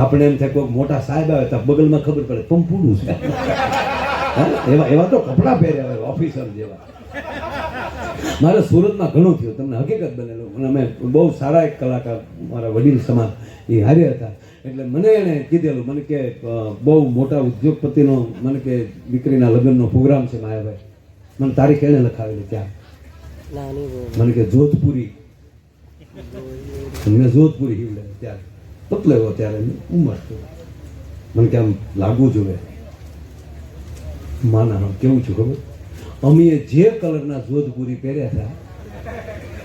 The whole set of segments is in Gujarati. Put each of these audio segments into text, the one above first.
આપણે એમ થાય કોઈ મોટા સાહેબ આવે તો બગલમાં ખબર પડે પંપુડું છે. એવા એવા તો કપડાં પહેર્યા હોય ઓફિસર જેવા. મારે સુરતમાં ઘણું થયું, તમને હકીકત બનેલું. અને અમે બહુ સારા એક કલાકાર મારા વડીલ સમાજ એ હારે હતા. એટલે મને એણે કીધેલું, મને કે બહુ મોટા ઉદ્યોગપતિનો મને કે દીકરીના લગ્નનો પ્રોગ્રામ છે માયાભાઈ, મને તારીખ એણે લખાવેલી ત્યાં. મને કે જોધપુરી, મેં જોધપુરી હિવડે ત્યારે પતલો એવો ત્યારે ઉંમર તો મને કે આમ લાગવું જોઈએ. માના આમ કેવું છું ખબર, અમે જે કલરના જોધપુરી પહેર્યા હતા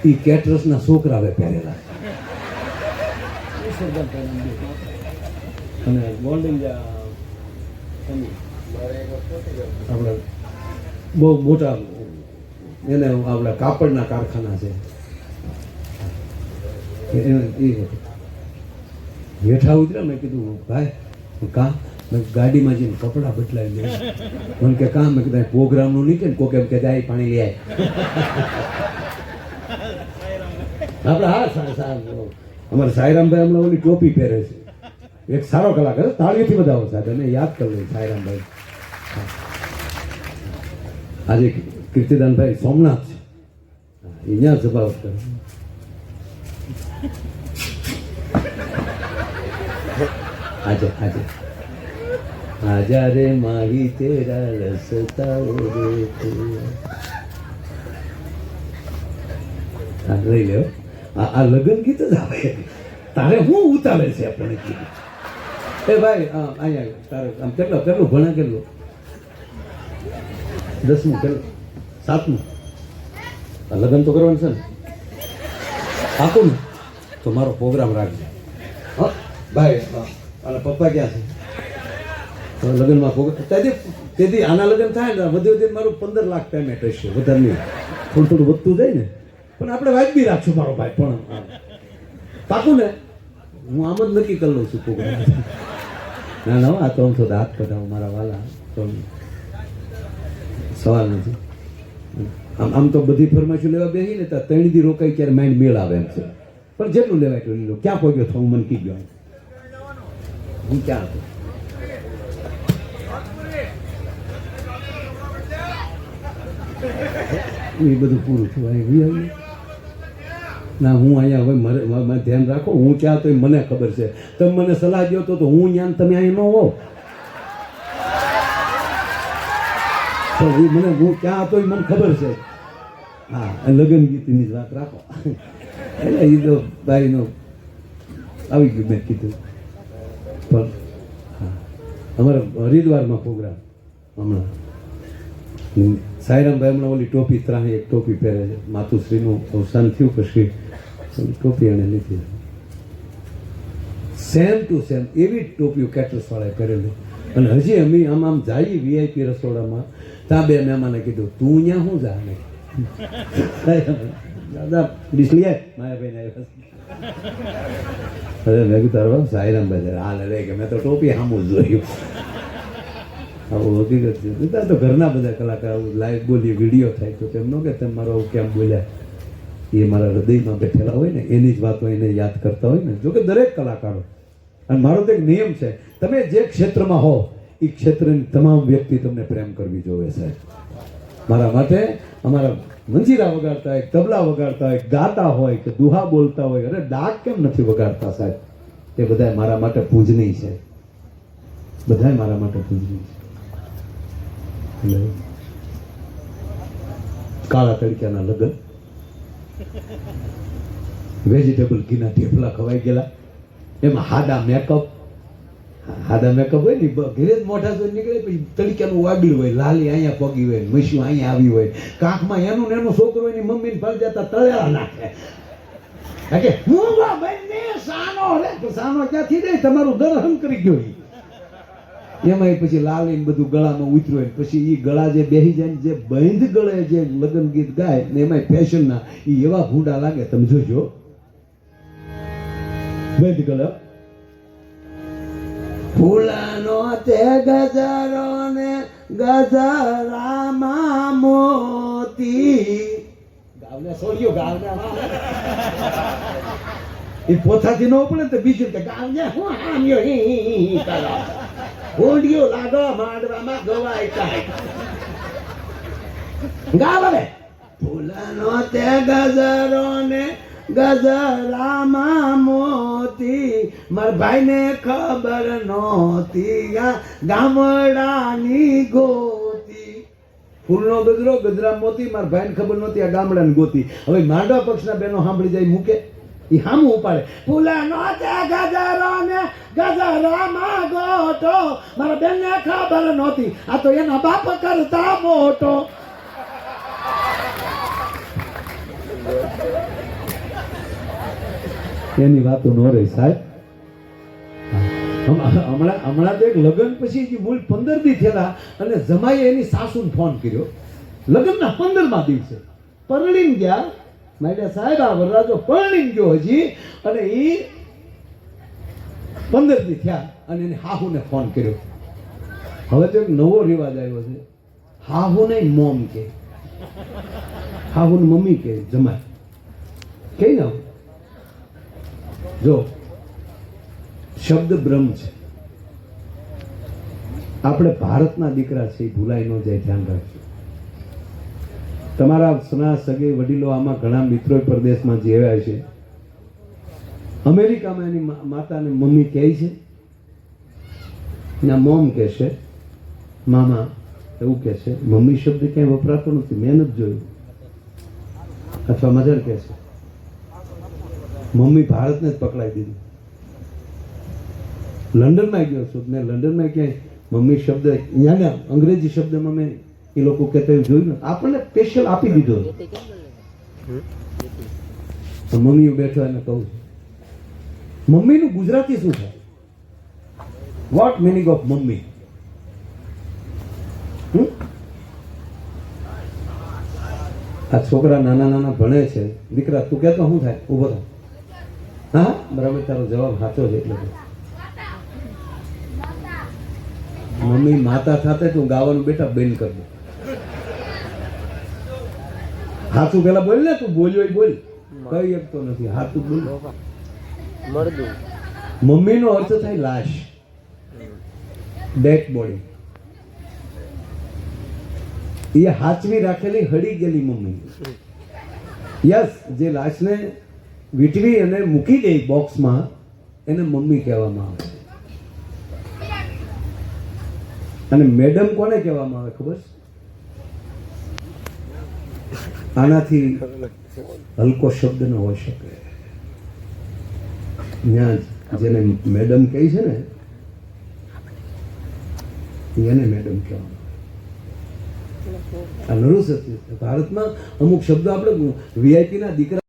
એ કેટરસના છોકરાએ પહેરેલા. અને ગોલ્ડન આપણે બહુ મોટા એને આપણા કાપડના કારખાના છે. હેઠા ઉતર્યા, મેં કીધું ભાઈ કાં, મેં ગાડીમાં જઈને કપડાં બદલાવી લે. મને કે કાં, મેં કીધું પ્રોગ્રામનું નહીં કે કોક એમ કે જાય પાણી લઈ આપણે. હા અમારે સાયરામભાઈ હમણાં ઓલી ટોપી પહેરે છે, એક સારો કલાકાર, તાળીથી બધાઓ સાથે એને યાદ કરી લઈએ સાયરામભાઈ. આજે કીર્તિદાનભાઈ સોમનાથ છે, અહીંયા જવાબ કરે. આજે આજે આજા રે માહી તેરા રસતાઓ રે લઈ લ્યો. આ લગ્ન ગીત જ આવે. તારે શું ઉતારે છે આપણને ગીત? એ ભાઈ અહીંયા તારે આમ કેટલું ભણા, કેટલું 10મું કેટલું 7મું? લગ્ન તો કરવાનું છે ને, પાકું ને? તો મારો પ્રોગ્રામ રાખજે. હા ભાઈ, અને પપ્પા ક્યાં છે? તો લગ્નમાં તેથી આના લગ્ન થાય ને વધુ મારું 15 લાખ પેમેન્ટ હશે, વધારે નહીં, થોડું વધતું જાય ને. પણ આપણે વાજબી રાખશું મારો ભાઈ. પણ પાકું ને? હું આમ જ નક્કી કરી લઉં છું પ્રોગ્રામ. ના ના, આ તો આમ તો હાથ કઢાવું મારા વાલા, તો સવાલ નથી. આમ તો બધી ફરમાઈશું લેવા બેસી ને ત્યાં 3 દી રોકાઈ ક્યારે માઇન્ડ મેળ આવે એમ છે. પણ જેટલું લેવાય એટલું લો. ક્યાં પહોંચ્યો તો હું મને કી ગયો, હું ક્યાં હતો? એ બધું પૂરું થયું. ના હું અહીંયા હવે મારે ધ્યાન રાખો, હું ક્યાં તો મને ખબર છે. તમે મને સલાહ દો તો હું જ્ઞાન, તમે અહીં ન હો. તો મને હું ક્યાં હતો એ મને ખબર છે. હા, લગ્ન ગીતની જ વાત રાખો. એટલે એ તો ભાઈનો આવી ગયું, મેં કીધું. પણ હા, અમારા હરિદ્વારમાં પ્રોગ્રામ હમણાં સાયરામભાઈ હમણાં ઓલી ટોપી ત્રાહી એક ટોપી પહેરે છે. માતુશ્રીનું અવસાન થયું પછી ટોપી એને લીધી. સેમ ટુ સેમ એવી ટોપીઓ કેટરસવાળાએ કરેલી. અને હજી અમે આમ જઈએ વીઆઈપી રસોડામાં, ત્યાં બે મહેમાને કીધું તું અહીંયા શું જા? દાદા ડિસ્લી માયાભાઈને આવ્યા. અરે મેં કીધું તારો સાયરામભાઈ હાલ રે કે મેં તો ટોપી સામું જોયું. આવું હકીકત છે. તો ઘરના બધા કલાકાર આવું લાઈવ બોલીએ, વિડીયો થાય તો તેમ ન કે તમે મારો આવું કેમ બોલ્યા. એ મારા હૃદયમાં બેઠેલા હોય ને એની જ વાતો એને યાદ કરતા હોય ને. જોકે દરેક કલાકારો, અને મારો તો એક નિયમ છે, તમે જે ક્ષેત્રમાં હો એ ક્ષેત્રની તમામ વ્યક્તિ તમને પ્રેમ કરવી જોઈએ સાહેબ. મારા માટે અમારા મંજીરા વગાડતા હોય, તબલા વગાડતા હોય, ગાતા હોય કે દુહા બોલતા હોય, અરે ડાક કેમ નથી વગાડતા સાહેબ? એ બધા મારા માટે પૂજનીય છે. બધા મારા માટે પૂજનીય છે. કાળા તડક્યાના લગ્ન, વેજીટેબલ ઘીના ઢેફલા ખવાઈ ગયેલા, એમાં હાડા મેકઅપ હોય ને ઘરે જ મોઢા જોઈ નીકળે, પછી તડક્યાનું વાગડ્યું હોય, લાલી અહીંયા પગી હોય, મસ્યું અહીંયા આવી હોય, કાંખમાં એનું ને એનું છોકરો એની મમ્મીને ફળ જતા તળેલા નાખે. સાનો ક્યાંથી દે, તમારું દર્શન કરી ગયો. એમાં પછી લાલીને બધું ગળામાં ઉતર્યું હોય, પછી એ ગળા જે બેસી જાય જે બંધ ગળે જે લગ્ન ગીત ગાય ને એમાં ફેશનના એ એવા ભૂંડા લાગે, તમે જોજો. બંધ ગળે ફૂલાનો તે ગજરો ને ગજરામાં મોતી ગાવને છોડ્યો ગાવને એ પોતાથી ન પડે તો બીજું કે ગામમાં હું આમ્યો હી કરો ઓડિયો લાગો માંડવામાં ગવાય કાય ગાવ હવે ફૂલનો તે ગજરો ને ગજરામાં મોતી મારા ભાઈને ખબર નહોતી ગામડાની ગોતી ફૂલનો ગજરો ગજરા મોતી મારા ભાઈને ખબર નહોતી આ ગામડાની ગોતી હવે માંડવા પક્ષના બહેનો સાંભળી જાય મૂકે એ હામું ઉપાડે ફૂલનો તે ગજરો ને ગજરામાં ગોટો મારા બેનને ખબર નહોતી આ તો એના બાપ કરતા મોટો એની વાતો ન રહી સાહેબ હમણાં તો એક લગ્ન પછી મૂળ 15 દી થયેલા અને જમાઈએ એની સાસુને ફોન કર્યો લગ્નના 15મા દિવસે પરણીને ગયા મારા સાહેબ આ વરરાજો પરણીને ગયો હજી અને એ 15 દી થયા અને એને હાહુને ફોન કર્યો હવે તો એક નવો રિવાજ આવ્યો છે હાહુને મોમ કે હાહુને મમ્મી કે જમાય કઈ ના જો શબ્દ બ્રહ્મ છે આપણે ભારતના દીકરા છે એ ભૂલાઈ ન જાય ધ્યાન રાખજો તમારા સના સગે વડીલો આમાં ઘણા મિત્રો પરદેશમાં જેવ્યા છે અમેરિકામાં એની માતાને મમ્મી કહે છે ના મોમ કહે છે મામા એવું કહે છે મમ્મી શબ્દ ક્યાંય વપરાતો નથી મેં નથી જોયું અથવા મધર કહે છે મમ્મી ભારતને જ પકડાઈ દીધું લંડનમાં ગયો છું મેં લંડનમાં ક્યાંય મમ્મી શબ્દ અહીંયા અંગ્રેજી શબ્દમાં મેં એ લોકો કહેતા એવું જોયું ને આપણને સ્પેશિયલ આપી દીધો તો મમ્મીઓ બેઠો એને કહું મમ્મીનું ગુજરાતી શું થાય વોટ મિનિંગ ઓફ મમ્મી આ છોકરા નાના નાના ભણે છે દીકરા તું કહેતો શું થાય ઉભો થાય હા બરાબર તારો જવાબ સાચો છે એટલે મમ્મી માતા સાથે તું ગાવાનું બેટા બેન કર દે હાથું પેલા બોલ ને તું બોલ્યો બોલ કઈ શકતો નથી હાથું બોલ મમ્મી નો અર્થ થાય લાશ ડેડ બોડી એ હાચવી રાખેલી હળી ગયેલી મમ્મી યસ જે લાશને વીટવી અને મૂકી દે બોક્સમાં એને મમ્મી કહેવામાં આવે અને મેડમ કોને કહેવામાં આવે ખબર આનાથી હલકો શબ્દ ન હોઈ શકે ત્યાં જેને મેડમ કહે છે ને એને મેડમ કહેવામાં આ નરું સત્ય ભારતમાં અમુક શબ્દો આપણે વીઆઈપી ના દીકરા